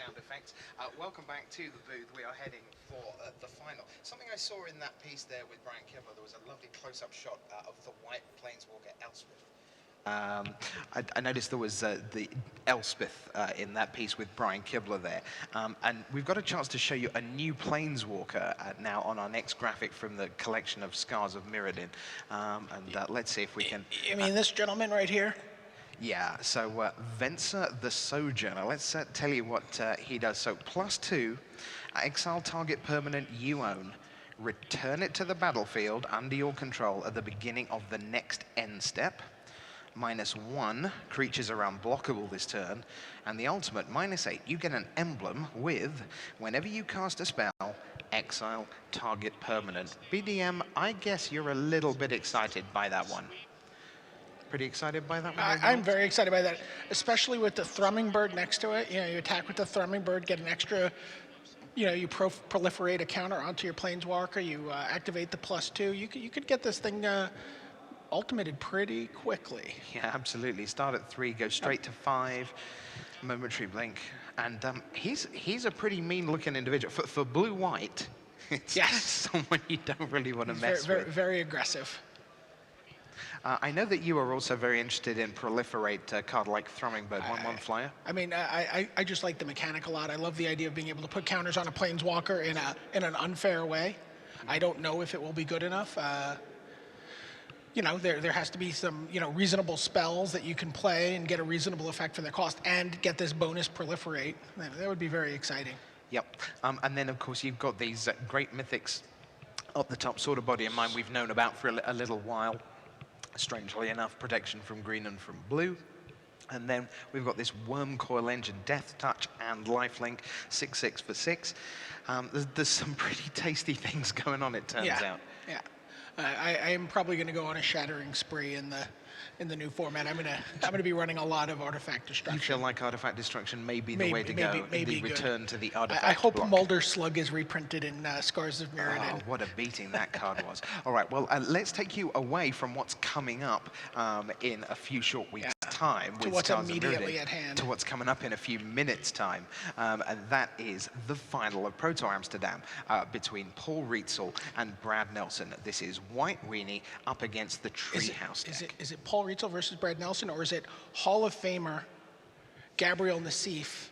sound effects. Welcome back to the booth. We are heading for the final. Something I saw in that piece there with Brian Kibler, there was a lovely close-up shot of the white planeswalker Elspeth. I noticed there was the Elspeth in that piece with Brian Kibler there. And we've got a chance to show you a new planeswalker now on our next graphic from the collection of Scars of Mirrodin. Let's see if we can... You mean this gentleman right here? Yeah, so Venser the Sojourner, let's tell you what he does. So +2, exile target permanent you own, return it to the battlefield under your control at the beginning of the next end step. -1, creatures are unblockable this turn, and the ultimate -8, you get an emblem with, whenever you cast a spell, exile target permanent. BDM, I guess you're a little bit excited by that one. Pretty excited by that one? I'm very excited by that, especially with the Thrumming Bird next to it. You know, you attack with the Thrumming Bird, get an extra, you know, you proliferate a counter onto your Planeswalker, you activate the +2. You could get this thing ultimated pretty quickly. Yeah, absolutely. Start at 3, go straight to 5, momentary blink. And he's a pretty mean-looking individual. For blue-white, it's someone you don't really want to mess with. Very aggressive. I know that you are also very interested in proliferate a card like Thrumming Bird, 1/1 flyer. I mean, I just like the mechanic a lot. I love the idea of being able to put counters on a Planeswalker in an unfair way. I don't know if it will be good enough. You know, there has to be some, you know, reasonable spells that you can play and get a reasonable effect for their cost and get this bonus proliferate. That would be very exciting. Yep. And then, of course, you've got these great mythics up the top, sort of body and mind we've known about for a little while. Strangely enough, protection from green and from blue. And then we've got this Wormcoil Engine, Death Touch and Lifelink, 6/6 for 6. There's some pretty tasty things going on, it turns out. Yeah. I am probably going to go on a shattering spree in the new format. I'm gonna be running a lot of artifact destruction. You feel like artifact destruction may be the way to go. Maybe the return to the artifact I hope block. Mulder Slug is reprinted in Scars of Mirrodin. Oh, what a beating that card was. All right, well, let's take you away from what's coming up in a few short weeks' time. To what's immediately at hand. To what's coming up in a few minutes' time. And that is the final of Pro Tour-Amsterdam between Paul Rietzl and Brad Nelson. This is White Weenie up against the Treehouse deck. Is it Paul Rietzl versus Brad Nelson, or is it Hall of Famer Gabriel Nassif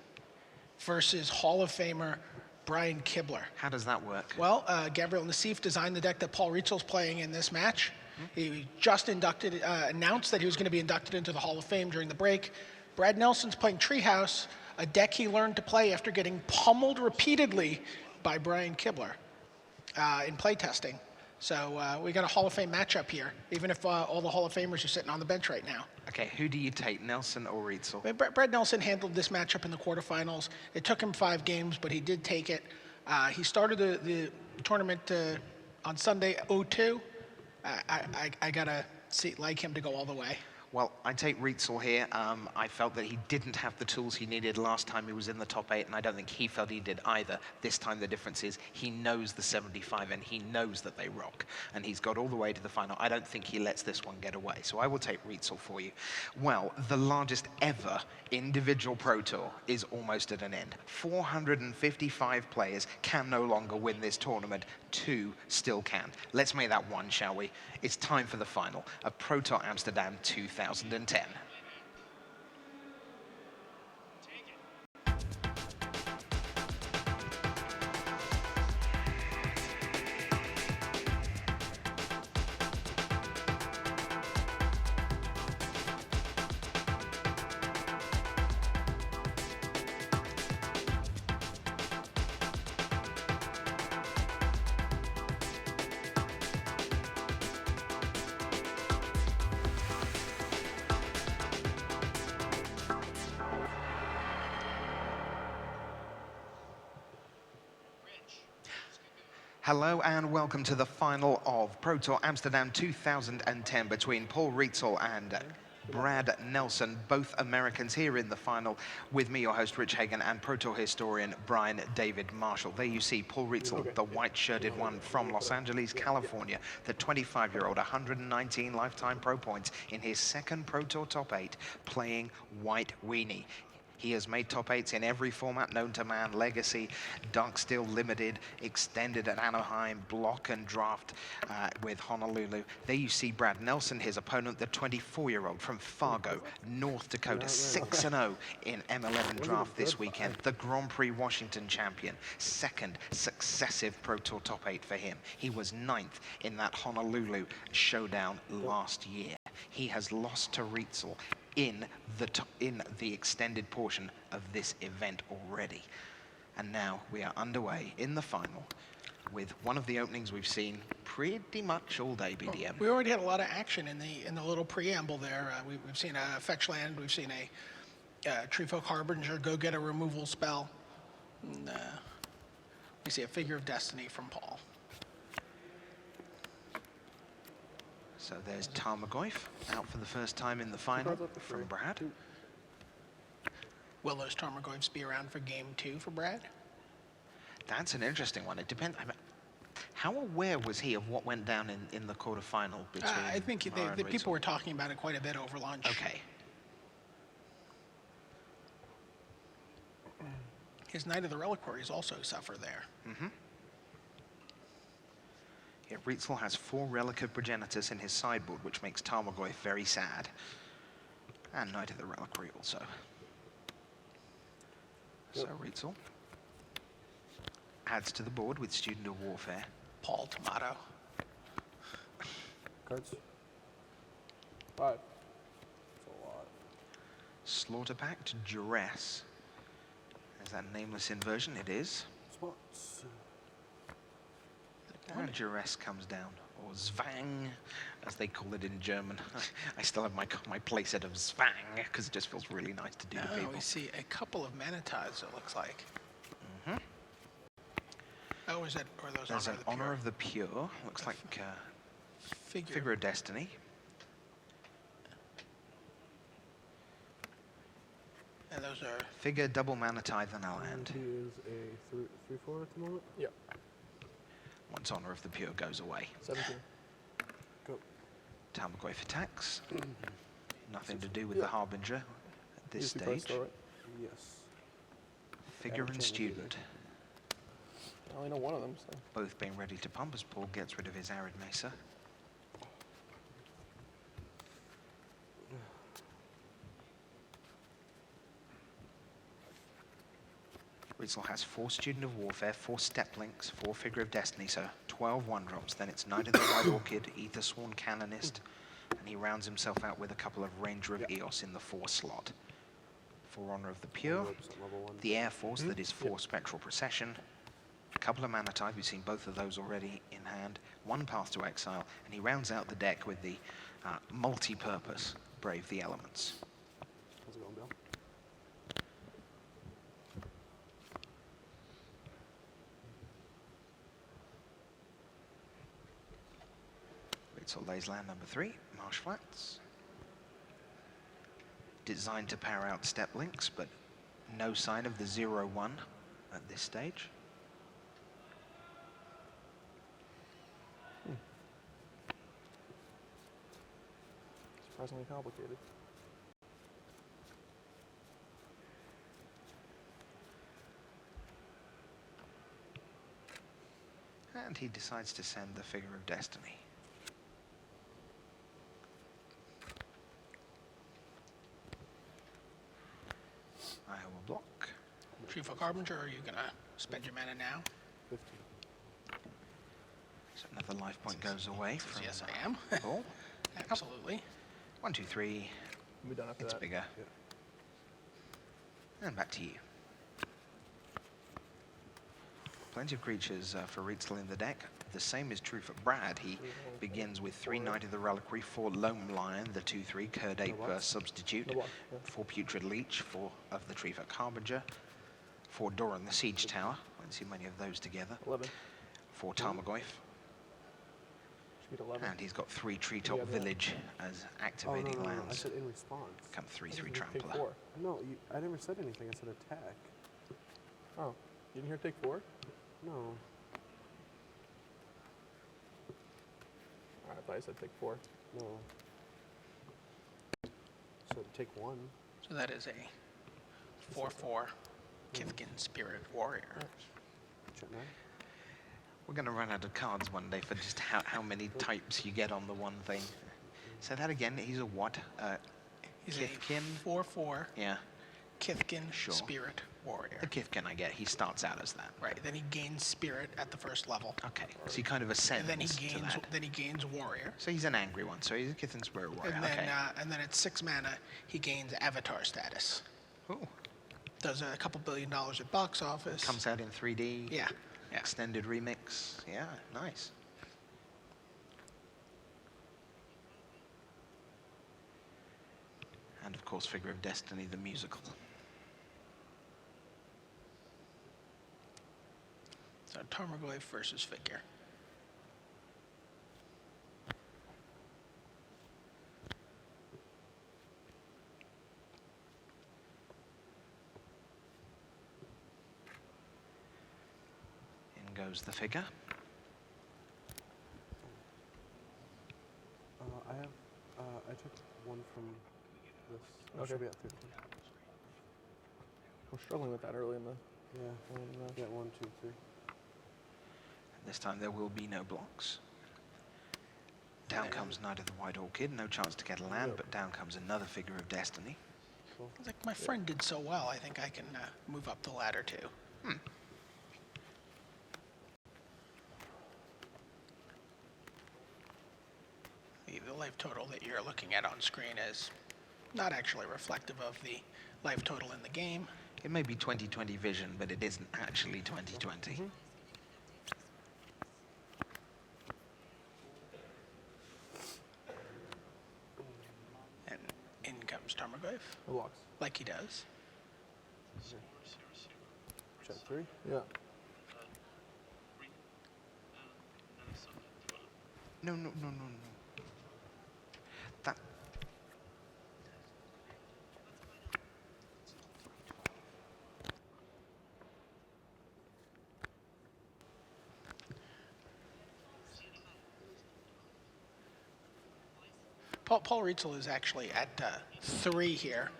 versus Hall of Famer Brian Kibler? How does that work? Well, Gabriel Nassif designed the deck that Paul Rietzl's playing in this match. He just announced that he was going to be inducted into the Hall of Fame during the break. Brad Nelson's playing Treehouse, a deck he learned to play after getting pummeled repeatedly by Brian Kibler in playtesting. So we got a Hall of Fame matchup here, even if all the Hall of Famers are sitting on the bench right now. Okay, who do you take, Nelson or Rietzl? Brad Nelson handled this matchup in the quarterfinals. It took him 5 games, but he did take it. He started the tournament on Sunday 0-2. I gotta like him to go all the way. Well, I take Rietzl here. I felt that he didn't have the tools he needed last time he was in the top 8, and I don't think he felt he did either. This time the difference is he knows the 75 and he knows that they rock, and he's got all the way to the final. I don't think he lets this one get away, so I will take Rietzl for you. Well, the largest ever individual Pro Tour is almost at an end. 455 players can no longer win this tournament. 2 still can. Let's make that 1, shall we? It's time for the final of Pro Tour-Amsterdam 2010. Hello and welcome to the final of Pro Tour-Amsterdam 2010 between Paul Rietzl and Brad Nelson, both Americans here in the final, with me, your host, Rich Hagan, and Pro Tour historian Brian David Marshall. There you see Paul Rietzl, the white-shirted one from Los Angeles, California, the 25-year-old, 119 lifetime pro points in his second Pro Tour top 8, playing White Weenie. He has made top 8s in every format known to man: Legacy, Dark Steel Limited, Extended at Anaheim, Block and Draft with Honolulu. There you see Brad Nelson, his opponent, the 24-year-old from Fargo, North Dakota, 6-0 in M11 Draft this weekend. The Grand Prix Washington champion, second successive Pro Tour top 8 for him. He was 9th in that Honolulu showdown last year. He has lost to Rietzl in the extended portion of this event already. And now we are underway in the final with one of the openings we've seen pretty much all day, BDM. We already had a lot of action in the little preamble there. We've seen a fetch land, we've seen a Treefolk Harbinger go get a removal spell. And, we see a Figure of Destiny from Paul. So there's Tarmogoyf out for the first time in the final from Brad. Will those Tarmogoyfs be around for game 2 for Brad? That's an interesting one. It depends. I mean, how aware was he of what went down in the quarterfinal between I think the people were talking about it quite a bit over lunch. Okay. His Knight of the Reliquaries also suffer there. Mm-hmm. Yeah, Rietzl has 4 Relic of Progenitus in his sideboard, which makes Tarmogoyf very sad. And Knight of the Reliquary also. So Rietzl adds to the board with Student of Warfare. Paul Tomato. Cards. 5. That's a lot. Slaughter Pact, Duress. Is that nameless inversion? It is. Spots. And Duress comes down, or Zwang, as they call it in German. I still have my playset of Zwang, because it just feels really nice to do to people. We see a couple of Manitas, it looks like. Mm-hmm. Oh, is that, or those There's an Honor Honor of of the Pure. Looks like Figure. Figure of Destiny. And those are... Figure, double mana, tithe, and land. He is a 3/4 at the moment? Yeah. Once Honor of the Pure goes away. 17. Go. Tarmogoyf attacks. Nothing to do with the Harbinger at this Easy stage. price, right? Yes. Figure and change Student. I only know one of them, so. Both being ready to pump as Paul gets rid of his Arid Mesa. Rietzl has 4 Student of Warfare, 4 Step Links, 4 Figure of Destiny, so 12 1-drops. Then it's Knight of the White Orchid, Aethersworn Canonist, and he rounds himself out with a couple of Ranger of Eos in the 4 slot. For Honor of the Pure, the Air Force, that is 4 Spectral Procession, a couple of Mana Tithe, we've seen both of those already in hand, 1 Path to Exile, and he rounds out the deck with the multi-purpose Brave the Elements. How's it going, Bill? Rietzl lays land number 3, Marsh Flats. Designed to power out Step Links, but no sign of the 0-1 at this stage. Surprisingly complicated. And he decides to send the Figure of Destiny. I will block. Treefolk Harbinger, or are you going to spend your mana now? 15. So another life point goes away from Yes, I am. Paul. Absolutely. 1, 2, 3. We'll be done after It's that. bigger. Yeah. And back to you. Plenty of creatures for Rietzl in the deck. The same is true for Brad. He begins with 3 Knight of the Reliquary, 4 Loam Lion, the 2/3 Curd Ape substitute, 4 Putrid Leech, 4 of the Treefolk Harbinger, 4 Doran the Siege Tower. I don't see many of those together. 11. 4 Tarmogoyf. Should be 11. And he's got 3 Treetop Yeah, Village as activating no. I lands. said in response. Become 3/3 Take Trampler. 4. No, I never said anything. I said attack. Oh, you didn't hear take 4? No. Alright, I thought I said take 4. No. So take 1. So that is a 4/4 Kithkin Spirit Warrior. Check 9. We're going to run out of cards one day for just how many types you get on the one thing. Say that again. He's a what? He's Kithkin? a 4/4 Yeah. Kithkin Sure. Spirit Warrior. The Kithkin I get. He starts out as that. Right. Then he gains Spirit at the first level. Okay. So he kind of ascends And then to that. he gains Warrior. So he's an angry one. So he's a Kithkin Spirit Warrior. And then Okay. and then at 6 mana he gains Avatar status. Ooh. Does a couple $2 billion at box office. Comes out in 3D. Yeah. Yeah. Extended remix. Yeah, nice. And of course, Figure of Destiny, the musical. So Tarmogoyf versus Figure. In goes the figure. I took one from this. I Okay. should be at 15. We're struggling with that early in the. Yeah. Yeah, 1, 2, 3. This time there will be no blocks. Down comes Knight of the White Orchid, no chance to get a land, but down comes another Figure of Destiny. Cool. It's like my friend did so well, I think I can move up the ladder too. The life total that you're looking at on screen is not actually reflective of the life total in the game. It may be 2020 vision, but it isn't actually 2020. And in comes Tarmogoyf, The blocks. like he does. Check 3. Yeah. No. That. Paul Rietzl is actually at 3 here.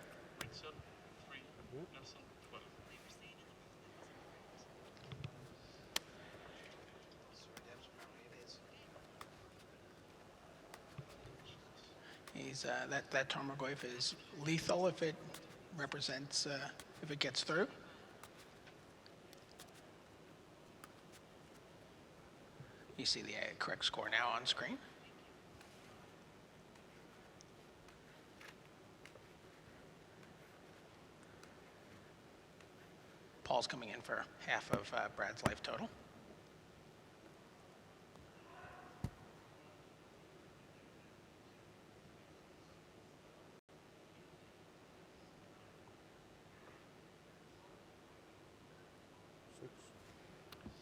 He's that Tarmogoyf is lethal if it represents if it gets through. You see the correct score now on screen. Paul's coming in for half of Brad's life total.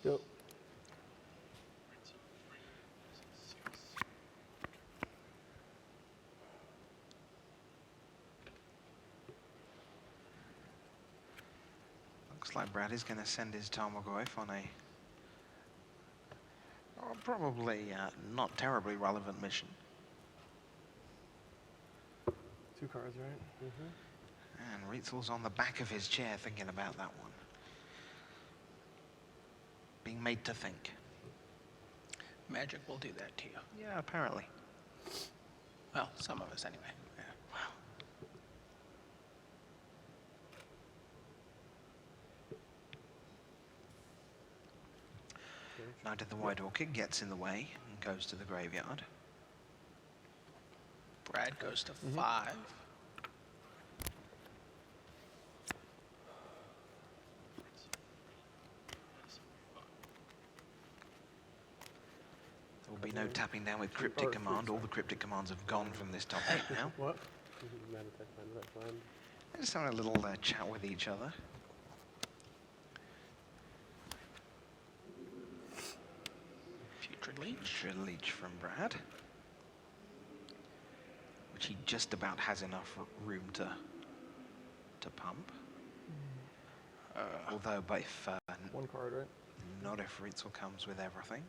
Yep. Looks like Brad is going to send his Tarmogoyf on a probably not terribly relevant mission. 2 cards, right? Mm-hmm. And Rietzl's on the back of his chair thinking about that one. Being made to think. Magic will do that to you. Yeah, apparently. Well, some of us anyway. Yeah. Wow. Knight of the White Orchid gets in the way and goes to the graveyard. Brad goes to 5. There will be no tapping down with Cryptic Command. All the Cryptic Commands have gone from this top 8 now. What? Mana attack, land. They're just having a little chat with each other. Putrid Leech. Putrid Leech from Brad. Which he just about has enough room to pump. Although, but if 1 card, right? not if Rietzl comes with everything.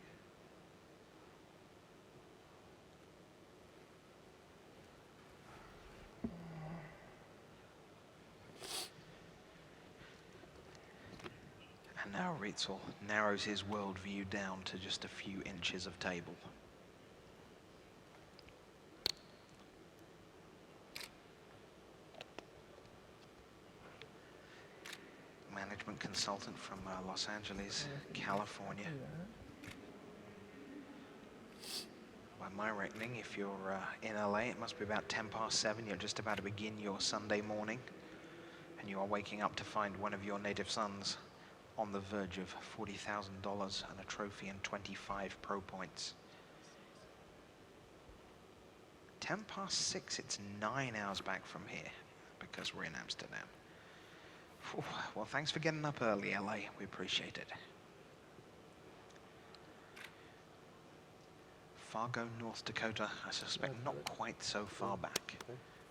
And now Rietzl narrows his worldview down to just a few inches of table. Management consultant from Los Angeles, California. By my reckoning, if you're in LA, it must be about 7:10. You're just about to begin your Sunday morning, and you are waking up to find one of your native sons on the verge of $40,000 and a trophy and 25 pro points. 6:10, it's 9 hours back from here because we're in Amsterdam. Whew. Well, thanks for getting up early, LA. We appreciate it. Fargo, North Dakota, I suspect not quite so far back.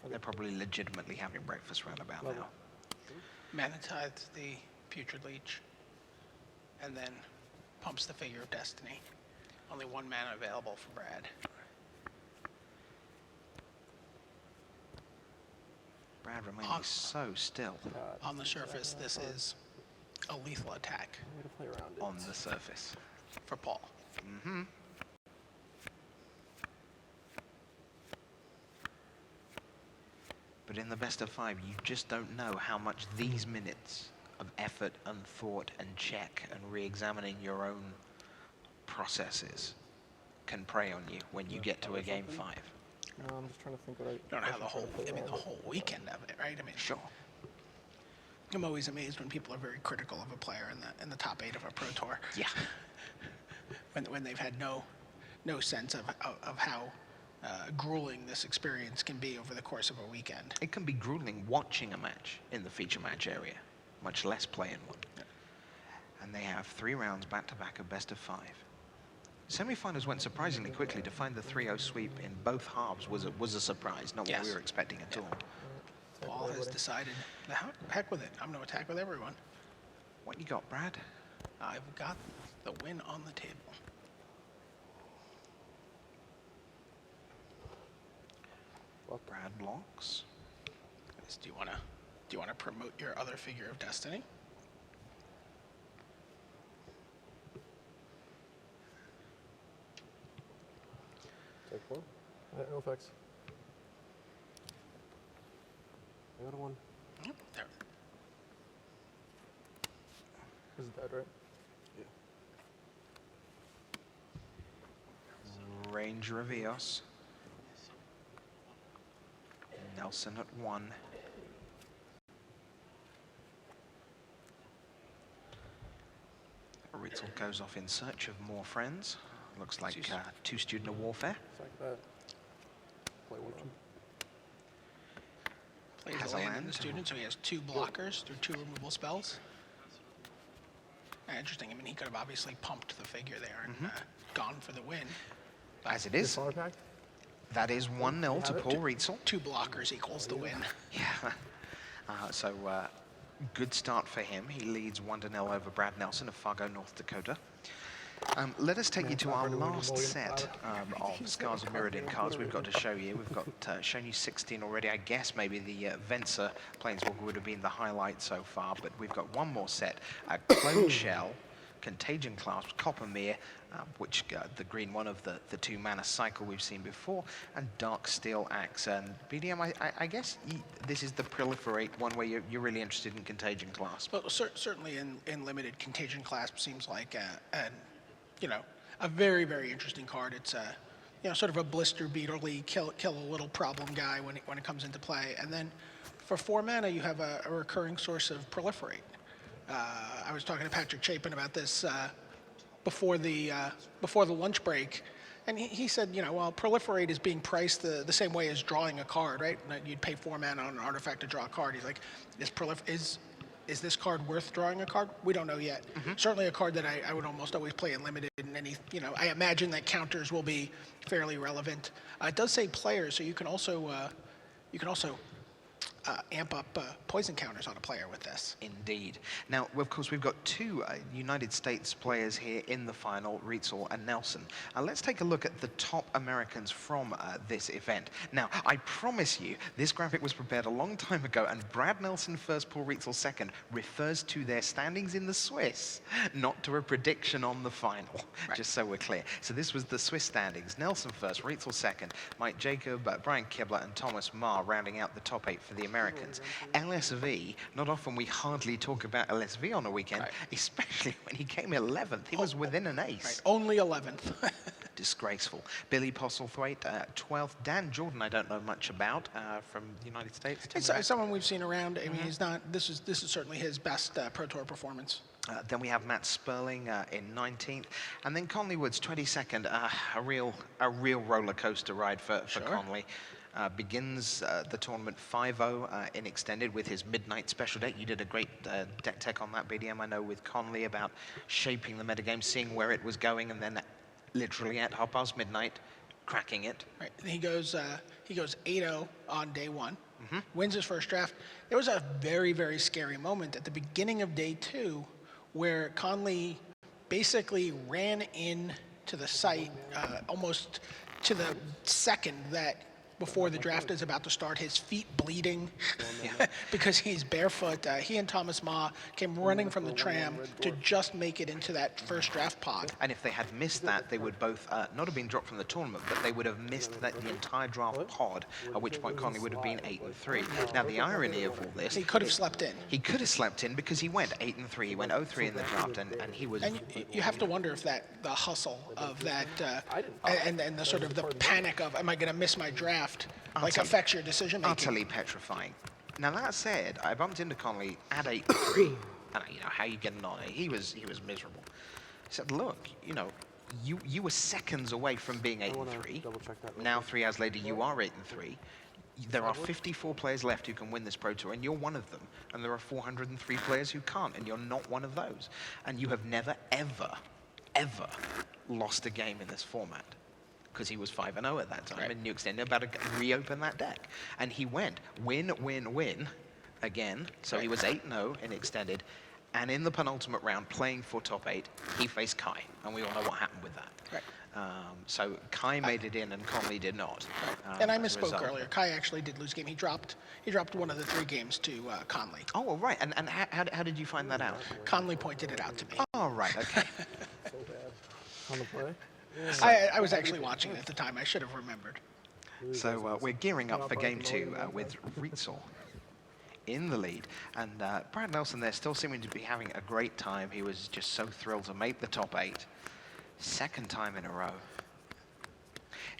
They're probably legitimately having breakfast round about now. Mana tithes the Putrid Leech, and then pumps the Figure of Destiny. Only one mana available for Brad. Brad remaining so still On the surface, this is a lethal attack I'm gonna play around it. on the surface. for Paul. Mm-hmm. But in the best of 5, you just don't know how much these minutes of effort and thought and check and re-examining your own processes can prey on you when you get to a game 5. No, I'm just trying to think what I. You don't know how the whole, the whole weekend of it, right? I mean, Sure. I'm always amazed when people are very critical of a player in the top 8 of a Pro Tour. Yeah. When they've had no sense of how grueling this experience can be over the course of a weekend. It can be grueling watching a match in the feature match area, much less playing one. Yeah. And they have 3 rounds back-to-back of best of 5. Semi-finals went surprisingly quickly. To find the 3-0 sweep in both halves was a surprise, not what we were expecting at all. Paul has decided, the heck with it. I'm going to attack with everyone. What you got, Brad? I've got the win on the table. Brad blocks. Do you want to promote your other Figure of Destiny? Take 4. No effects. I got a 1. Yep, there. This is dead, right? Yeah. Ranger of Eos. Nelson at 1. Rietzl goes off in search of more friends. Looks like 2 Student of Warfare. Sack that. Play 1 of them. Plays Has a a land in land. the student, so he has 2 blockers through 2 removal spells. Interesting. I mean, he could have obviously pumped the Figure there and gone for the win. As it is, Color pack? that is 1-0 to Paul Rietzl. 2 blockers equals the win. Yeah. So good start for him. He leads 1-0 over Brad Nelson of Fargo, North Dakota. Let us take you to our last set of Scars of Mirrodin cards we've got to show you. We've got shown you 16 already. I guess maybe the Venser Planeswalker would have been the highlight so far, but we've got one more set. Clone Shell, Contagion Clasp, Coppermere, which the green one of the 2 mana cycle we've seen before, and Dark Steel Axe. And BDM, I guess this is the proliferate one where you're really interested in Contagion Clasp. Well, certainly in limited, Contagion Clasp seems like a very, very interesting card. It's sort of a blister beaterly kill a little problem guy when it comes into play. And then for 4 mana, you have a recurring source of proliferate. I was talking to Patrick Chapin about this before the lunch break, and he said, well, proliferate is being priced the same way as drawing a card, right? You'd pay 4 mana on an artifact to draw a card. He's like, is this card worth drawing a card? We don't know yet. Certainly a card that I would almost always play in limited, and I imagine that counters will be fairly relevant. It does say players, so you can also amp up poison counters on a player with this. Indeed. Now, of course, we've got two United States players here in the final, Rietzl and Nelson. Let's take a look at the top Americans from this event. Now, I promise you, this graphic was prepared a long time ago, and Brad Nelson first, Paul Rietzl second refers to their standings in the Swiss, not to a prediction on the final, just so we're clear. So this was the Swiss standings. Nelson first, Rietzl second, Mike Jacob, Brian Kibler, and Thomas Marr rounding out the top 8 for the Americans. LSV, not often we hardly talk about LSV on a weekend, especially when he came 11th. He was within an ace. Only 11th. Disgraceful. Billy Postlethwaite, 12th. Dan Jordan, I don't know much about from the United States. It's someone we've seen around. I mean, he's not. This is certainly his best Pro Tour performance. Then we have Matt Sperling in 19th, and then Conley Woods 22nd. A real roller coaster ride for Conley. Begins the tournament 5-0 in extended with his midnight special deck. You did a great deck tech on that, BDM, I know, with Conley about shaping the metagame, seeing where it was going, and then literally at midnight, cracking it. Right. And he goes 8-0 on day one. Wins his first draft. There was a very, very scary moment at the beginning of day 2 where Conley basically ran in to the site almost to the second that before the draft is about to start, his feet bleeding because he's barefoot. He and Thomas Ma came running from the tram to just make it into that first draft pod. And if they had missed that, they would both not have been dropped from the tournament, but they would have missed the entire draft pod, at which point Conley would have been 8-3. Now, the irony of all this... He could have slept in. He could have slept in because he went 8-3. He went 0-3 in the draft, and he was... And you have to wonder if the hustle of that, and the sort of the panic of, am I going to miss my draft, affects your decision making. Utterly petrifying. Now that said, I bumped into Conley at 8-3, and how you getting on? He was miserable. I said, look, you were seconds away from being 8-3. Now 3 hours later, you are 8-3. There are 54 players left who can win this Pro Tour, and you're one of them. And there are 403 players who can't, and you're not one of those. And you have never, ever, ever lost a game in this format. Because he was 5-0 at that time, and New Extended about to reopen that deck. And he went win, win, win again. So he was 8-0 in extended. And in the penultimate round, playing for top 8, he faced Kai. And we all know what happened with that. So Kai made it in, and Conley did not. And I misspoke earlier. Kai actually did lose a game. He dropped one of the 3 games to Conley. Oh, well, right. And how did you find that out? Conley pointed it out to me. Oh, right. Okay. So bad. On the play? I was actually watching it at the time. I should have remembered. So we're gearing up for game 2 with Rietzl in the lead. And Brad Nelson there still seeming to be having a great time. He was just so thrilled to make the top 8. Second time in a row.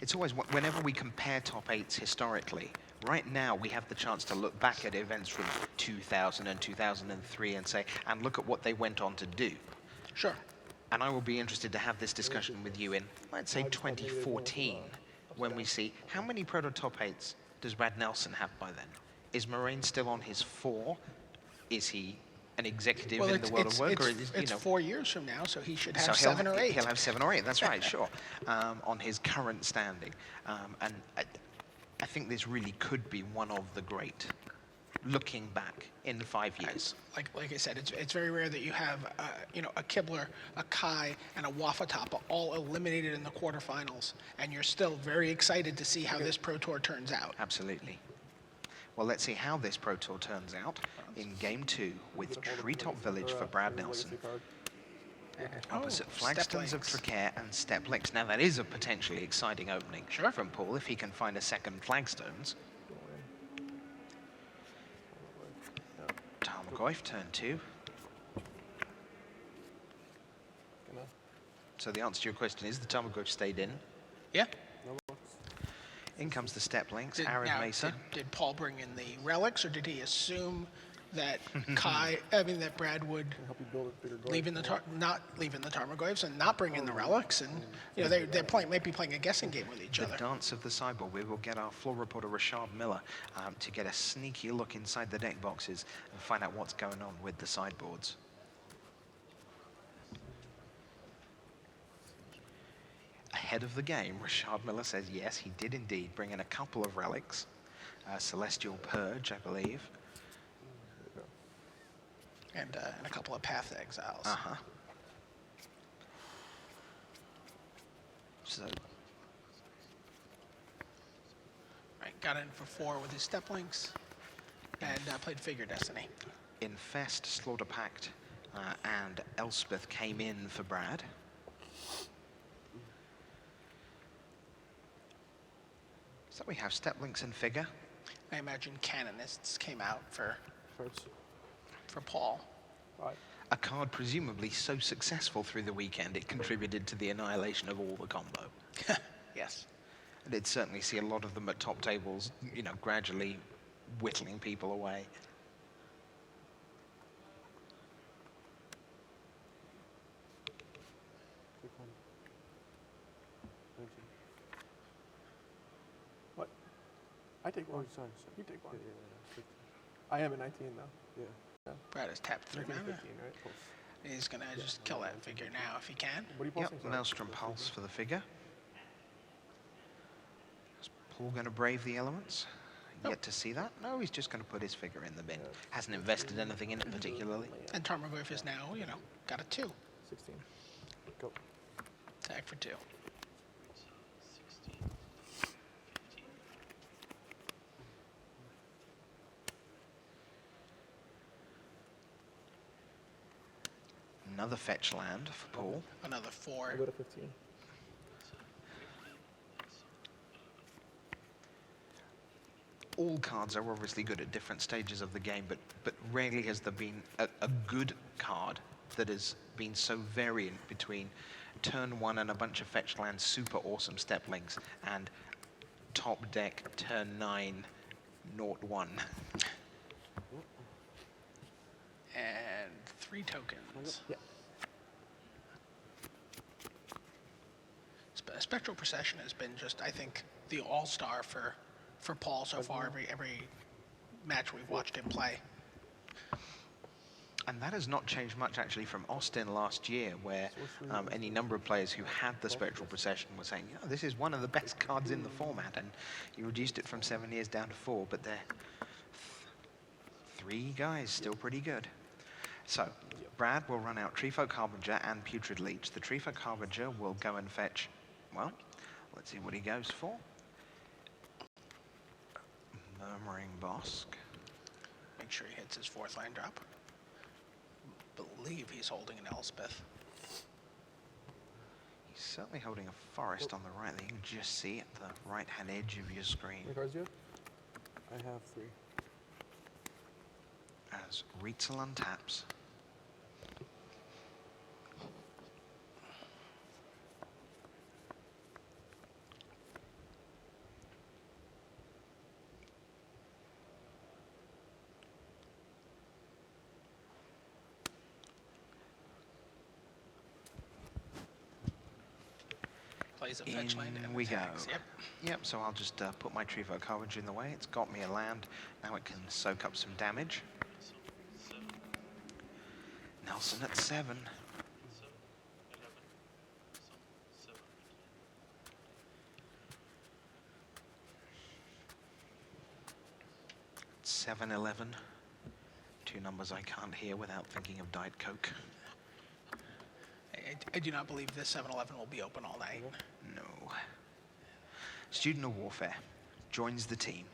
It's always, whenever we compare top 8s historically, right now we have the chance to look back at events from 2000 and 2003 and say, and look at what they went on to do. Sure. And I will be interested to have this discussion with you in, let's say, 2014, when we see how many proto top 8s does Brad Nelson have by then? Is Moraine still on his 4? Is he an executive in the world of work? It's 4 years from now, so he should have 7 or 8. He'll have 7 or 8, that's right, sure, on his current standing. And I think this really could be one of the great, looking back in 5 years. Like I said, it's very rare that you have a Kibler, a Kai, and a Wafatapa all eliminated in the quarterfinals, and you're still very excited to see how this Pro Tour turns out. Absolutely. Well, let's see how this Pro Tour turns out in Game 2 with Treetop Village for Brad Nelson. Opposite Flagstones of Traquair and Step Links. Now, that is a potentially exciting opening from Paul if he can find a second Flagstones. Tarmogoyf, turn 2. So the answer to your question is the Tarmogoyf stayed in. Yeah. In comes the Step Links, Arid Mesa. Did Paul bring in the relics, or did he assume that that Brad would not leave in the Tarmogoyfs and not bring in the relics, and they might be playing a guessing game with each other. The dance of the sideboard. We will get our floor reporter Rashad Miller to get a sneaky look inside the deck boxes and find out what's going on with the sideboards. Ahead of the game, Rashad Miller says yes, he did indeed bring in a couple of relics. Celestial Purge, I believe. And a couple of Path Exiles. Uh-huh. So, Right, got in for 4 with his Step Links, and played Figure Destiny. Infest, Slaughter Pact, and Elspeth came in for Brad. So we have Step Links and Figure. I imagine Canonists came out for Cards. Paul. 5. A card presumably so successful through the weekend it contributed to the annihilation of all the combo. Yes. And I'd certainly see a lot of them at top tables, you know, gradually whittling people away. Take 1. 19. What? I take Oh, one. sorry. You take one. Yeah. 15. I am at 19 though. Yeah. Brad has tapped 3 19, mana. 15, right? Close. He's going to just kill that figure now if he can. What are you Yep, pulsing? Sorry. Maelstrom Pulse for the Figure. Is Paul going to brave the elements? Yet to see that? No, he's just going to put his figure in the bin. Hasn't invested anything in it particularly. And Tarmogoyf is now, you know, got a 2. 16. Go. Tag for 2. Another fetch land for Paul. Another 4. I go to 15. All cards are obviously good at different stages of the game, but rarely has there been a good card that has been so variant between turn 1 and a bunch of fetch lands, super awesome Step Links, and top deck turn 9, 0-1. And 3 tokens. Yeah. Spectral Procession has been just, I think, the all-star for Paul so far. Every match we've watched him play. And that has not changed much actually from Austin last year, where any number of players who had the Spectral Procession were saying, you know, this is one of the best cards in the format, and you reduced it from 7 years down to 4, but they're 3 guys, still pretty good. So, Brad will run out Treefolk Harbinger and Putrid Leech. The Treefolk Harbinger will go and fetch, well, let's see what he goes for. Murmuring Bosk. Make sure he hits his 4th land drop. Believe he's holding an Elspeth. He's certainly holding a forest on the right that you can just see at the right-hand edge of your screen. How many cards do you have? I have 3. As Rietzl untaps. Plays a fetch land and In we go. attacks. Yep. Yep, so I'll just put my Treefolk Harbinger in the way. It's got me a land. Now it can soak up some damage. Nelson at 7. It's 7-11. 2 numbers I can't hear without thinking of Diet Coke. I do not believe this 7-Eleven will be open all night. No. Student of Warfare joins the team.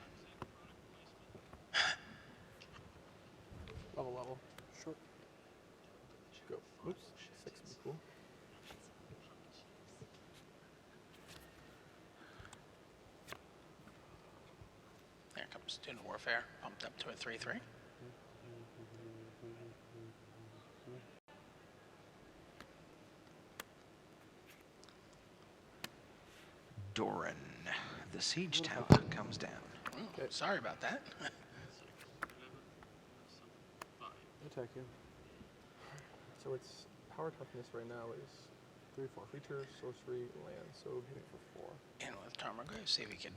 Level. Short. Go. Oops. 6 would be cool. There comes Student Warfare, pumped up to a 3-3. Doran. The Siege Tower comes down. Ooh, sorry about that. Attack you. So its power toughness right now is 3/4 creature, sorcery, land. So hitting for 4. And with Tarmogoyf, see if he can.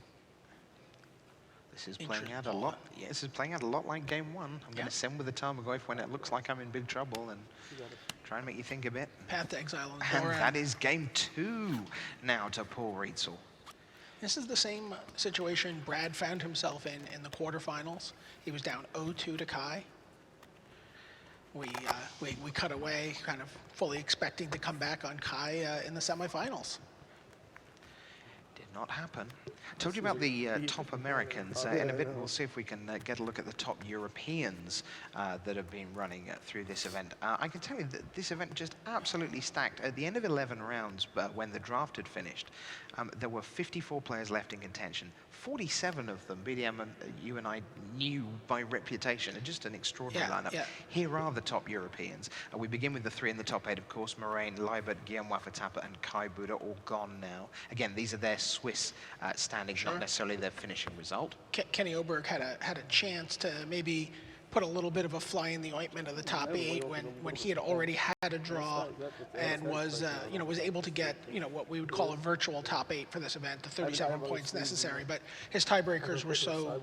This is playing out a lot. Yeah, this is playing out a lot like game 1. I'm going to send with the Tarmogoyf when it looks like I'm in big trouble and You got it. try and make you think a bit. Path to Exile on And Doran. that is game 2 now to Paul Rietzl. This is the same situation Brad found himself in the quarterfinals. He was down 0-2 to Kai. We cut away, kind of fully expecting to come back on Kai in the semifinals. Did not happen. Told you about the top Americans. In a bit, we'll see if we can get a look at the top Europeans that have been running through this event. I can tell you that this event just absolutely stacked. At the end of 11 rounds, when the draft had finished, there were 54 players left in contention. 47 of them, BDM and you and I knew by reputation. Just an extraordinary lineup. Yeah. Here are the top Europeans. We begin with the three in the top 8, of course. Moraine, Leibert, Guillaume Wafetapa, and Kai Buda, all gone now. Again, these are their Swiss standings, not necessarily their finishing result. Kenny Oberg had a chance to maybe put a little bit of a fly in the ointment of the top 8 when he had already had a draw and was was able to get what we would call a virtual top 8 for this event, the 37 points necessary. But his tiebreakers were so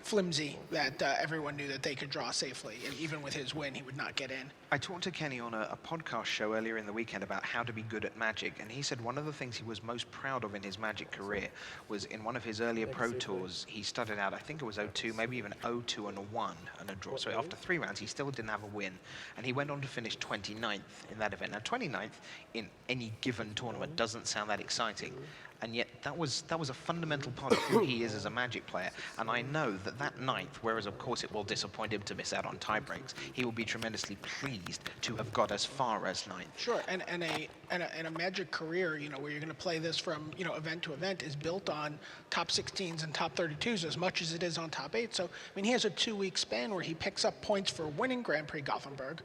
flimsy that everyone knew that they could draw safely, and even with his win, he would not get in. I talked to Kenny on a podcast show earlier in the weekend about how to be good at Magic, and he said one of the things he was most proud of in his Magic career was in one of his earlier Pro Tours, he started out, I think it was 0-2, maybe even 0-2 and a 1 and a draw. So after 3 rounds, he still didn't have a win, and he went on to finish 29th in that event. Now, 29th in any given tournament doesn't sound that exciting, and yet that was a fundamental part of who he is as a Magic player. And I know that 9th, whereas of course it will disappoint him to miss out on tie breaks, he will be tremendously pleased to have got as far as 9th. Sure, and a Magic career, where you're going to play this from event to event, is built on top 16s and top 32s as much as it is on top 8. So I mean, he has a 2-week span where he picks up points for winning Grand Prix Gothenburg,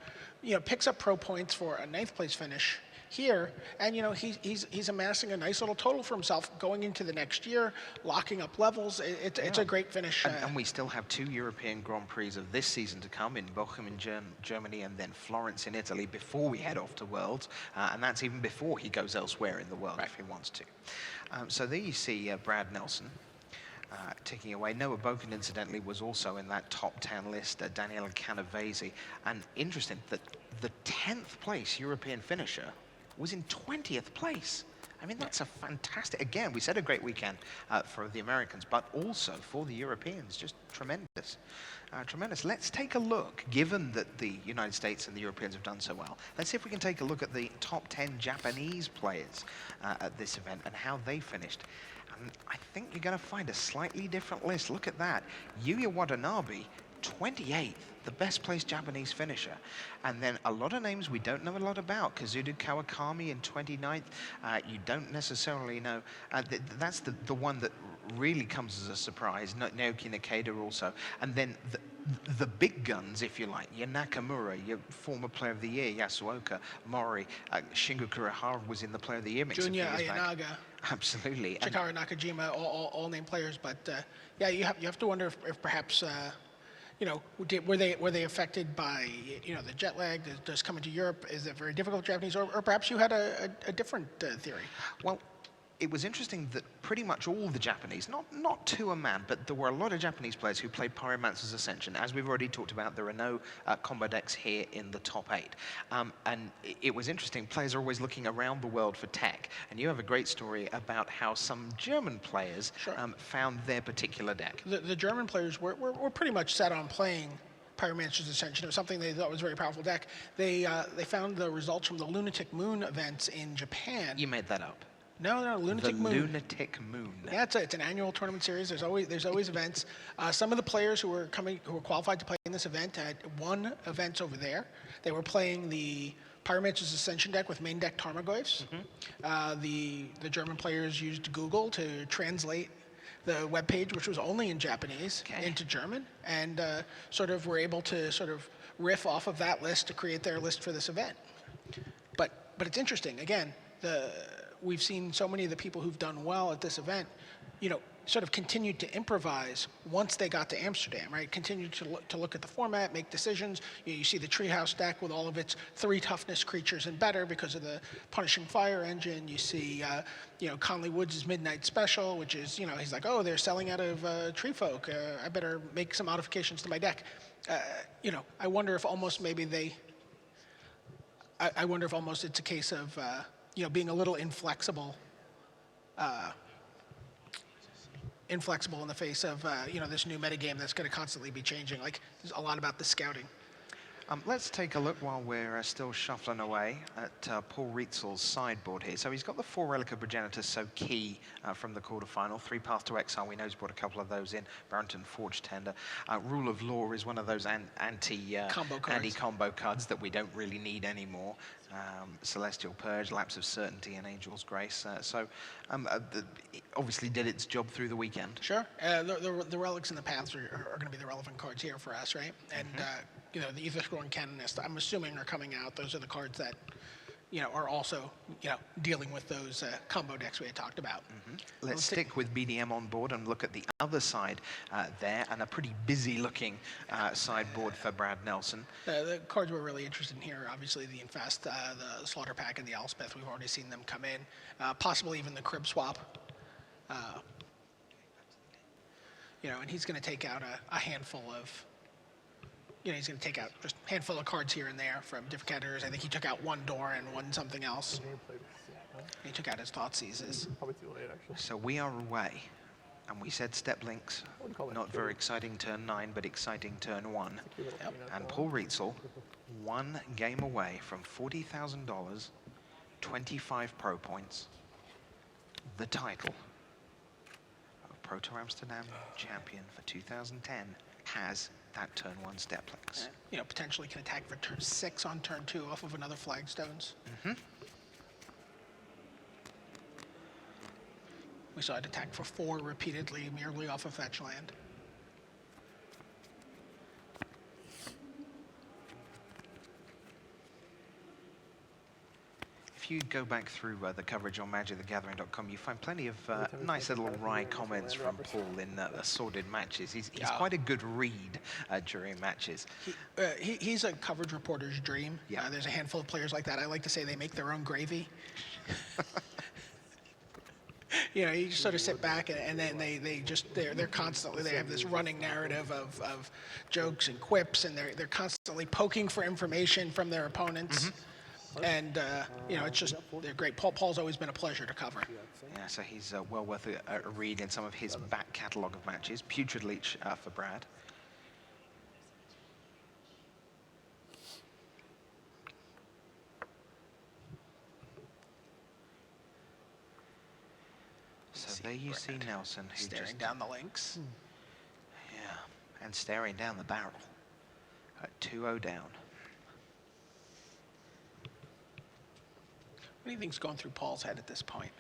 picks up pro points for a 9th place finish here, and he's amassing a nice little total for himself going into the next year, locking up levels. It's a great finish. And we still have 2 European Grand Prix of this season to come, in Bochum in Germany and then Florence in Italy, before we head off to Worlds, and that's even before he goes elsewhere in the world if he wants to. So there you see Brad Nelson ticking away. Noah Boken, incidentally, was also in that top 10 list, Daniela Canavesi. And interesting that the 10th place European finisher was in 20th place. I mean, that's a fantastic, again, we said a great weekend for the Americans, but also for the Europeans, just tremendous. Tremendous. Let's take a look, given that the United States and the Europeans have done so well, let's see if we can take a look at the top 10 Japanese players at this event and how they finished. And I think you're going to find a slightly different list. Look at that. Yuya Watanabe, 28th, the best placed Japanese finisher. And then a lot of names we don't know a lot about. Kazuda Kawakami in 29th. You don't necessarily know. That's the one that really comes as a surprise. Naoki Nakeda also. And then the big guns, if you like, your Nakamura, your former Player of the Year, Yasuoka, Mori, Shingo Kurihara was in the Player of the Year mix. Junya Ayanaga. Absolutely. Chikara Nakajima, all named players. But yeah, you have to wonder if perhaps were they affected by the jet lag, just coming to Europe? Is it very difficult Japanese, or perhaps you had a different theory? Well, it was interesting that pretty much all the Japanese, not to a man, but there were a lot of Japanese players who played Pyromancer's Ascension. As we've already talked about, there are no combo decks here in the top 8. And it was interesting, players are always looking around the world for tech. And you have a great story about how some German players found their particular deck. The German players were pretty much set on playing Pyromancer's Ascension. It was something they thought was a very powerful deck. They found the results from the Lunatic Moon events in Japan. You made that up. No, Lunatic Moon. Lunatic Moon. Yeah, it's an annual tournament series. There's always events. Some of the players who were qualified to play in this event had won events over there. They were playing the Pyromancer's Ascension deck with main deck Tarmogoyfs. The German players used Google to translate the webpage, which was only in Japanese, into German, and sort of were able to sort of riff off of that list to create their list for this event. But it's interesting. Again, we've seen so many of the people who've done well at this event, sort of continued to improvise once they got to Amsterdam, right? Continued to look at the format, make decisions. You see the Treehouse deck with all of its 3 toughness creatures and better because of the Punishing Fire engine. You see, Conley Woods' Midnight Special, which is, he's like, oh, they're selling out of Tree Folk. I better make some modifications to my deck. I wonder if almost maybe I wonder if almost it's a case of, being a little inflexible inflexible in the face of this new metagame that's going to constantly be changing. Like, there's a lot about the scouting. Let's take a look while we're still shuffling away at Paul Rietzl's sideboard here. So he's got the 4 Relic of Progenitus, so key from the quarterfinal. 3 Path to Exile, we know he's brought a couple of those in. Barrington Forge Tender. Rule of Law is one of those anti-combo cards that we don't really need anymore. Celestial Purge, Lapse of Certainty, and Angel's Grace. Obviously did its job through the weekend. Sure. The relics and the paths are going to be the relevant cards here for us, right? And the Ether Scroll and Canonist, I'm assuming, are coming out. Those are the cards that are also dealing with those combo decks we had talked about. Let's stick with BDM on board and look at the other side there, and a pretty busy-looking sideboard for Brad Nelson. The cards we're really interested in here, obviously the Infest, the Slaughter Pack, and the Elspeth. We've already seen them come in. Possibly even the Crib Swap. And he's going to take out a handful of. He's going to take out just a handful of cards here and there from different categories. I think he took out 1 Door and 1 something else. He took out his Thoughtseizes. Probably too late, actually. So we are away, and we said Step Links, not very exciting turn 9, but exciting turn 1. Yep. And Paul Rietzl, 1 game away from $40,000, 25 pro points, the title of Pro Tour-Amsterdam champion for 2010, has that turn 1 Step Links. Potentially can attack for turn 6 on turn 2 off of another Flagstones. We saw it attack for 4 repeatedly, merely off of fetch land. If you go back through the coverage on magicthegathering.com, you find plenty of nice little wry comments from Paul in assorted matches. He's quite a good read during matches. He's a coverage reporter's dream. Yeah. There's a handful of players like that. I like to say they make their own gravy. You just sort of sit back and then they're constantly, they have this running narrative of jokes and quips, and they're constantly poking for information from their opponents. And it's just, they're great. Paul's always been a pleasure to cover. Yeah, so he's well worth a read in some of his back catalogue of matches. Putrid Leech for Brad. So there you see Nelson, who Staring down the links. Yeah, and staring down the barrel at 2-0 down. What do you think's going through Paul's head at this point?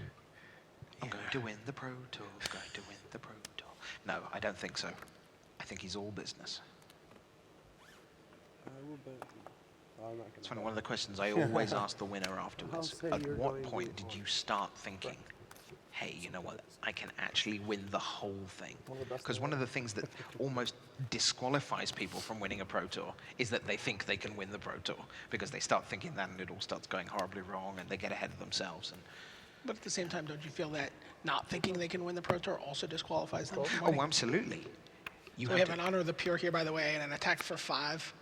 I'm going to win the Pro Tour, going to win the Pro Tour. No, I don't think so. I think he's all business. It's one of the questions I always ask the winner afterwards. At what point did you start thinking, hey, you know what, I can actually win the whole thing? Because one of the things that almost disqualifies people from winning a Pro Tour is that they think they can win the Pro Tour, because they start thinking that and it all starts going horribly wrong and they get ahead of themselves. But at the same time, don't you feel that not thinking they can win the Pro Tour also disqualifies them from winning? Oh, absolutely. So we have an Honor of the Pure here, by the way, and an attack for 5.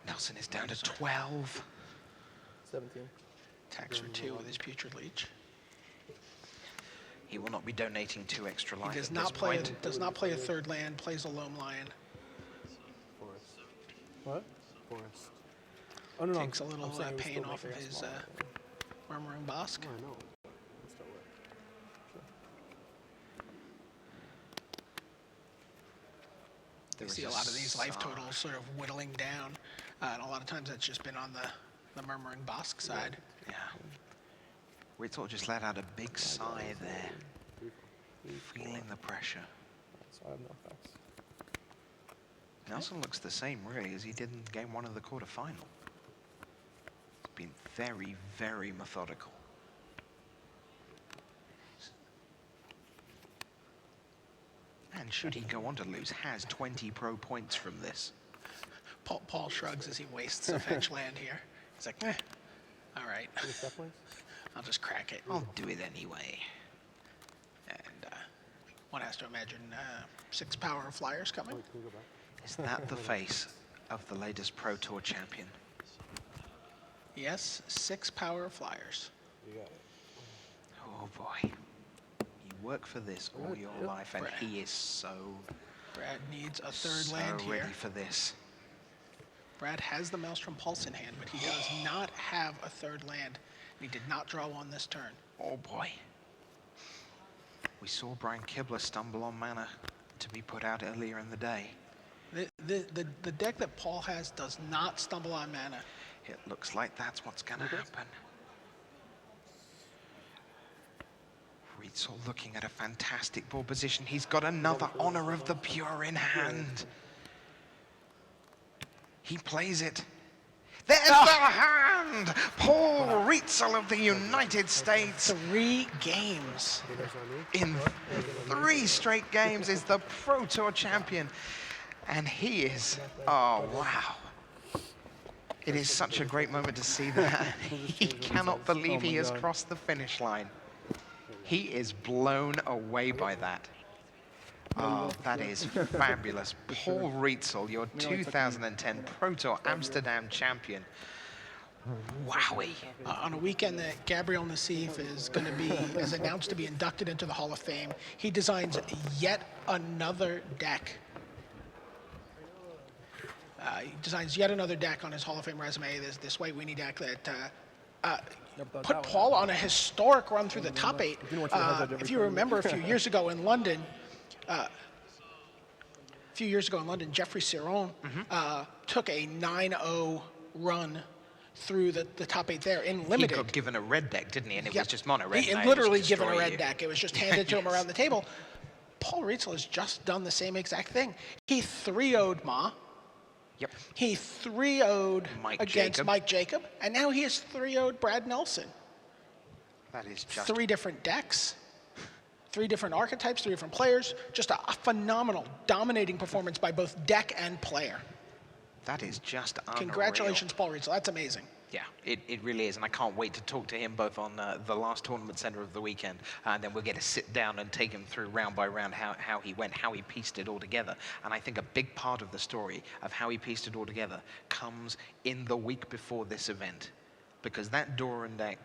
Nelson is down to 12. 17. Attacks for 2 with his Putrid Leech. He will not be donating 2 extra life He does at not this play point. does not play a 3rd land, plays a Loam Lion. Forest. What? Forest. Oh, no, Takes a little I'm saying it was pain still off of making a his small thing. Murmuring Bosk. No, I know. It still works. There You is see a lot of these life sigh. totals sort of whittling down, and a lot of times that's just been on the Murmuring Bosk side. Yeah. Rietzl just let out a big sigh there, 3, 4. feeling the pressure. So I have no effects. Nelson looks the same, really, as he did in game 1 of the quarterfinal. He's been very, very methodical. And should he go on to lose, has 20 pro points from this. Paul shrugs as he wastes a fetch land here. He's like, all right, Any step links? I'll just crack it. I'll do it anyway. And one has to imagine 6 power flyers coming. Wait, can we go back? Is that the face of the latest Pro Tour champion? Yes, 6 power flyers. You got it. Oh boy. You work for this all your life, and he is so Brad needs a third land here. ready for this. Brad has the Maelstrom Pulse in hand, but he does not have a third land. He did not draw one this turn. Oh boy. We saw Brian Kibler stumble on mana to be put out earlier in the day. The deck that Paul has does not stumble on mana. It looks like that's what's going to happen. Rietzl looking at a fantastic board position. He's got another Honor of the Pure in hand. He plays it. There's the hand! Paul Rietzl of the United States. 3 games. In 3 straight games is the Pro Tour champion. And he is, oh wow. It is such a great moment to see that. He cannot believe he has crossed the finish line. He is blown away by that. Oh, that is fabulous. Paul Rietzl, your 2010 Pro Tour-Amsterdam champion. Wowie. On a weekend that Gabriel Nassif is announced to be inducted into the Hall of Fame, he designs yet another deck. He designs yet another deck on his Hall of Fame resume, this White Weenie deck that put Paul on a historic run through the top 8. If you remember a few years ago in London, Jeffrey Ciron took a 9-0 run through the top 8 there in limited. He got given a red deck, didn't he? And it was just mono red. He literally given a red deck. It was just handed to him around the table. Paul Rietzl has just done the same exact thing. He 3-0'd Ma. Yep. He 3-0'd against Jacob. Mike Jacob, and now he has 3-0'd Brad Nelson. That is just 3 different decks, 3 different archetypes, 3 different players. Just a phenomenal, dominating performance by both deck and player. That is just unreal. Congratulations, Paul Rietzl. That's amazing. Yeah, it really is, and I can't wait to talk to him both on the last tournament center of the weekend, and then we'll get to sit down and take him through round by round how he went, how he pieced it all together. And I think a big part of the story of how he pieced it all together comes in the week before this event, because that Doran deck,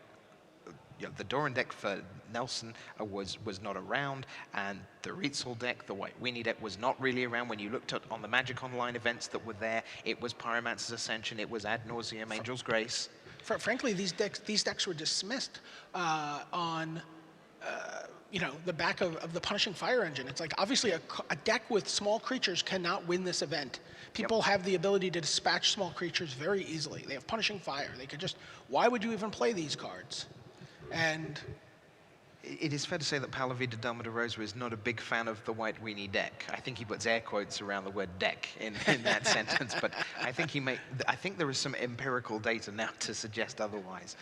the Doran deck for Nelson was not around, and the Rietzl deck, the White Weenie deck, was not really around. When you looked at on the Magic Online events that were there, it was Pyromancer's Ascension, it was Ad Nauseam, Angel's Grace. Frankly, these decks were dismissed on the back of the Punishing Fire Engine. It's like, obviously a deck with small creatures cannot win this event. People have the ability to dispatch small creatures very easily. They have Punishing Fire. They could just, why would you even play these cards? And it is fair to say that Palavida Dama de Rosa is not a big fan of the White Weenie deck. I think he puts air quotes around the word deck in that sentence, but I think there is some empirical data now to suggest otherwise,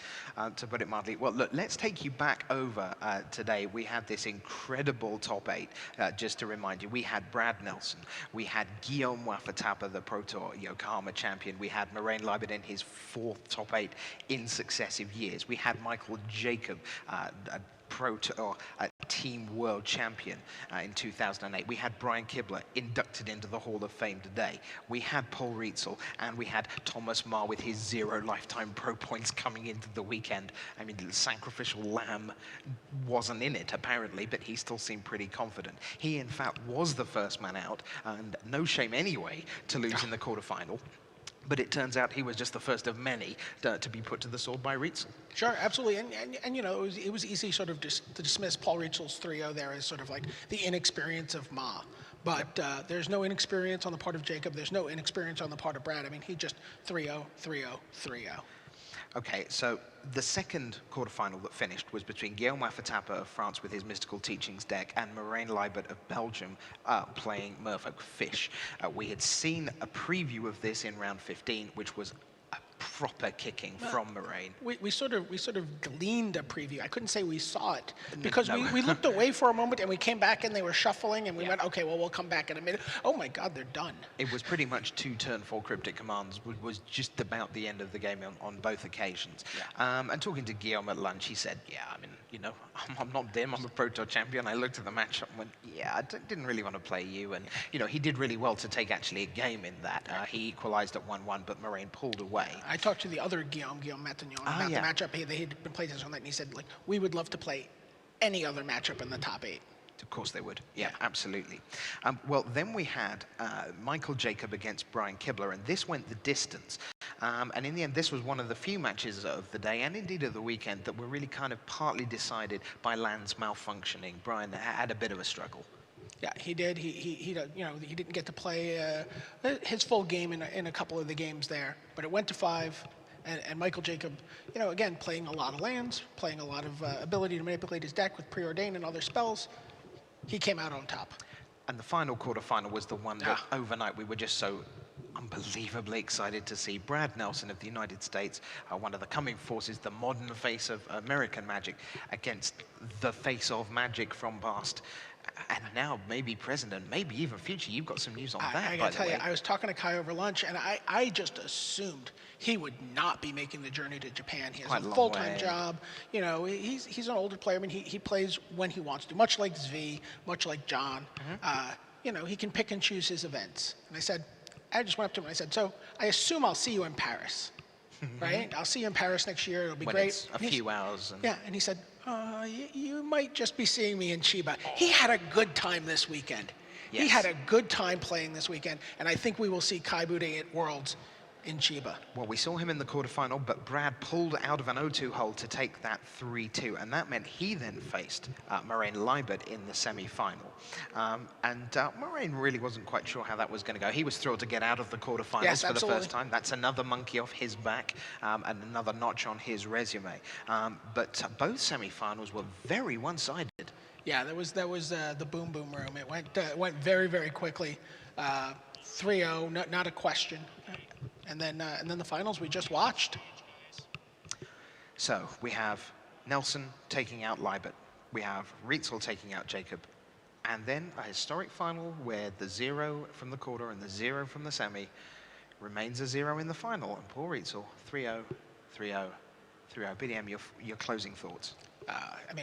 to put it mildly. Well, look, let's take you back over today. We had this incredible top 8, just to remind you. We had Brad Nelson. We had Guillaume Wafatapa, the Pro Tour Yokohama champion. We had Moraine Libert in his 4th top 8 in successive years. We had Michael Jacob, a Pro Tour Team World Champion in 2008. We had Brian Kibler inducted into the Hall of Fame today. We had Paul Rietzl, and we had Thomas Ma with his 0 lifetime pro points coming into the weekend. I mean, the Sacrificial Lamb wasn't in it, apparently, but he still seemed pretty confident. He, in fact, was the first man out, and no shame anyway to lose in the quarterfinal. But it turns out he was just the first of many to be put to the sword by Rietzl. Sure, absolutely, and it was easy sort of to dismiss Paul Rietzl's 3-0 there as sort of like the inexperience of Ma. But there's no inexperience on the part of Jacob. There's no inexperience on the part of Brad. I mean, he just 3-0, 3-0, 3-0. Okay, so the second quarterfinal that finished was between Guillaume Wafatapa of France with his Mystical Teachings deck and Moraine Libert of Belgium playing Merfolk Fish. We had seen a preview of this in round 15, which was a proper kicking from Moraine. We sort of gleaned a preview. I couldn't say we saw it because we looked away for a moment and we came back and they were shuffling and we went, okay, well, we'll come back in a minute. Oh my God, they're done. It was pretty much 2 turn 4 Cryptic Commands was just about the end of the game on both occasions. Yeah. And talking to Guillaume at lunch, he said, yeah, I mean, I'm not them, I'm a Pro Tour champion. I looked at the matchup and went, yeah, I didn't really want to play you. And, he did really well to take actually a game in that. He equalized at 1-1, but Moraine pulled away. I talked to the other Guillaume Matignon, about the matchup. They had been playing this all night, and he said, like, we would love to play any other matchup in the top 8. Of course they would. Yeah, absolutely. Well, then we had Michael Jacob against Brian Kibler, and this went the distance. And in the end, this was one of the few matches of the day, and indeed of the weekend, that were really kind of partly decided by lands malfunctioning. Brian had a bit of a struggle. Yeah, he did. He didn't get to play his full game in a couple of the games there, but it went to 5. And Michael Jacob, again, playing a lot of lands, playing a lot of ability to manipulate his deck with Preordain and other spells, he came out on top. And the final quarterfinal was the one that overnight we were just so unbelievably excited to see. Brad Nelson of the United States, one of the coming forces, the modern face of American Magic, against the face of Magic from past. And now maybe present and maybe even future. You've got some news on that, I by gotta the tell way. you, I was talking to Kai over lunch, and I just assumed he would not be making the journey to Japan. He has Quite a a long full-time way. job. He's an older player. I mean, he plays when he wants to, much like Zvi, much like John. He can pick and choose his events. And I just went up to him and I said, so I assume I'll see you in Paris, right? I'll see you in Paris next year. It'll be When great. it's a few hours. And Yeah, and he said, you might just be seeing me in Chiba. He had a good time this weekend. He Yes. had a good time playing this weekend, and I think we will see Kai Bude at Worlds in Chiba. Well, we saw him in the quarterfinal, but Brad pulled out of an 0-2 hole to take that 3-2, and that meant he then faced Moraine Liebert in the semi-final. Moraine really wasn't quite sure how that was going to go. He was thrilled to get out of the quarterfinals Yes, for the absolutely. first time. That's another monkey off his back and another notch on his resume. But both semi-finals were very one-sided. Yeah, that was the boom boom room. It went very, very quickly. 3-0, not a question. And then the finals we just watched. So we have Nelson taking out Liebert. We have Rietzl taking out Jacob. And then a historic final where the 0 from the quarter and the 0 from the semi remains a 0 in the final. And Paul Rietzl, 3-0, 3-0, 3-0. BDM, your closing thoughts.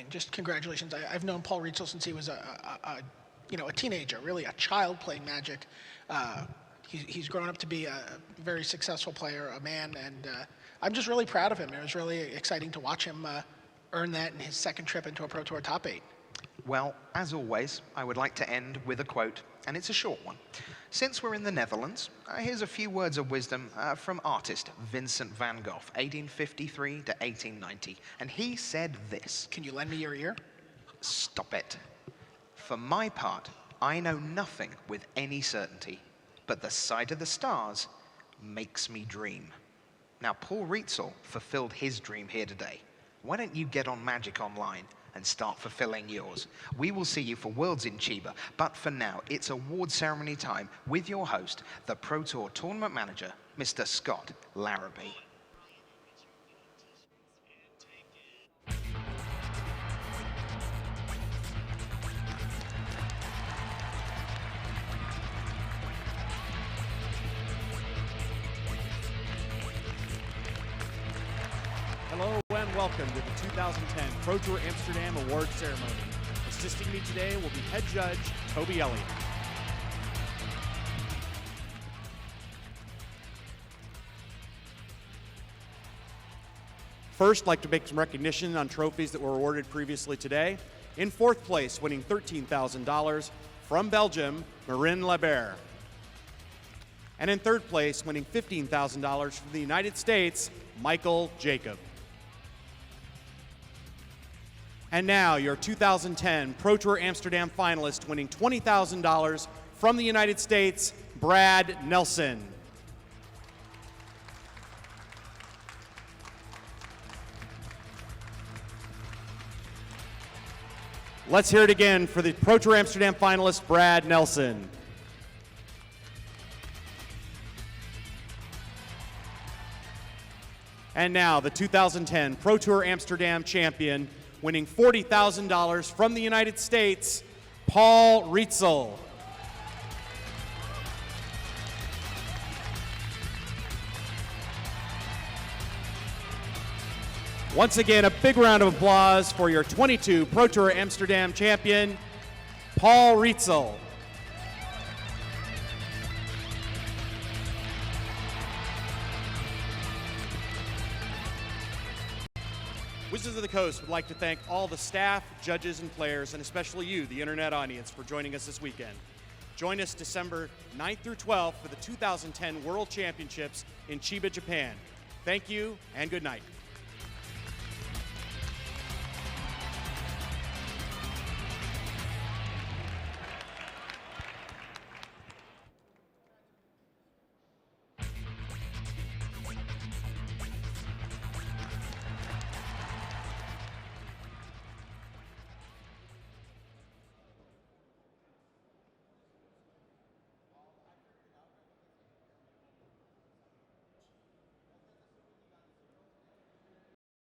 Just congratulations. I've known Paul Rietzl since he was a teenager, really a child playing Magic. He's grown up to be a very successful player, a man, and I'm just really proud of him. It was really exciting to watch him earn that in his second trip into a Pro Tour top 8. Well, as always, I would like to end with a quote, and it's a short one. Since we're in the Netherlands, here's a few words of wisdom from artist Vincent van Gogh, 1853 to 1890. And he said this. Can you lend me your ear? Stop it. For my part, I know nothing with any certainty, but the sight of the stars makes me dream. Now, Paul Rietzl fulfilled his dream here today. Why don't you get on Magic Online and start fulfilling yours? We will see you for Worlds in Chiba, but for now, it's award ceremony time with your host, the Pro Tour Tournament Manager, Mr. Scott Larrabee. Hello and welcome to the 2010 Pro Tour-Amsterdam Award Ceremony. Assisting me today will be head judge Toby Elliott. First, I'd like to make some recognition on trophies that were awarded previously today. In fourth place, winning $13,000 from Belgium, Moraine Liebert. And in third place, winning $15,000 from the United States, Michael Jacob. And now, your 2010 Pro Tour Amsterdam finalist winning $20,000 from the United States, Brad Nelson. Let's hear it again for the Pro Tour Amsterdam finalist, Brad Nelson. And now, the 2010 Pro Tour Amsterdam champion, winning $40,000 from the United States, Paul Rietzl. Once again, a big round of applause for your 22 Pro Tour Amsterdam champion, Paul Rietzl. Wizards of the Coast would like to thank all the staff, judges, and players, and especially you, the internet audience, for joining us this weekend. Join us December 9th through 12th for the 2010 World Championships in Chiba, Japan. Thank you, and good night.